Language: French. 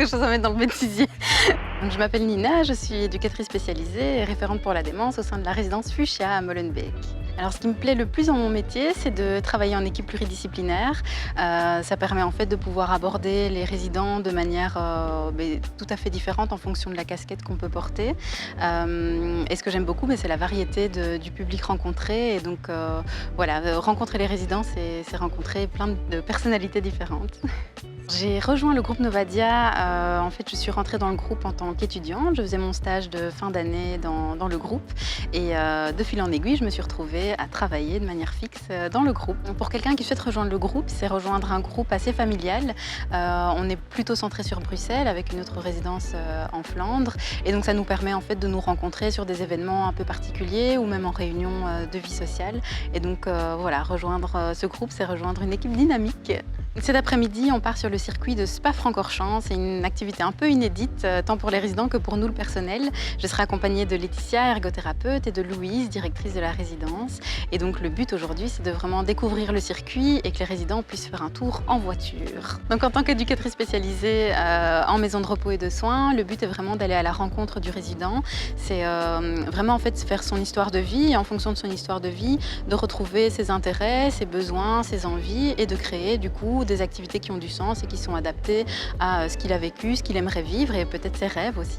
quelque chose à mettre dans le bêtisier. Donc, je m'appelle Nina, je suis éducatrice spécialisée et référente pour la démence au sein de la résidence Fuchsia à Molenbeek. Alors, ce qui me plaît le plus dans mon métier, c'est de travailler en équipe pluridisciplinaire. Ça permet en fait de pouvoir aborder les résidents de manière tout à fait différente en fonction de la casquette qu'on peut porter. Et ce que j'aime beaucoup, c'est la variété du public rencontré. Et donc, voilà, rencontrer les résidents, c'est rencontrer plein de personnalités différentes. J'ai rejoint le groupe Novadia, en fait je suis rentrée dans le groupe en tant qu'étudiante, je faisais mon stage de fin d'année dans le groupe et de fil en aiguille je me suis retrouvée à travailler de manière fixe dans le groupe. Pour quelqu'un qui souhaite rejoindre le groupe, c'est rejoindre un groupe assez familial. On est plutôt centré sur Bruxelles avec une autre résidence en Flandre et donc ça nous permet en fait de nous rencontrer sur des événements un peu particuliers ou même en réunion de vie sociale. Et donc voilà, rejoindre ce groupe, c'est rejoindre une équipe dynamique. Cet après-midi, on part sur le circuit de Spa-Francorchamps. C'est une activité un peu inédite, tant pour les résidents que pour nous, le personnel. Je serai accompagnée de Laetitia, ergothérapeute, et de Louise, directrice de la résidence. Et donc, le but aujourd'hui, c'est de vraiment découvrir le circuit et que les résidents puissent faire un tour en voiture. Donc, en tant qu'éducatrice spécialisée en maison de repos et de soins, le but est vraiment d'aller à la rencontre du résident. C'est vraiment, en fait, faire son histoire de vie et en fonction de son histoire de vie, de retrouver ses intérêts, ses besoins, ses envies et de créer, du coup, des activités qui ont du sens et qui sont adaptées à ce qu'il a vécu, ce qu'il aimerait vivre et peut-être ses rêves aussi.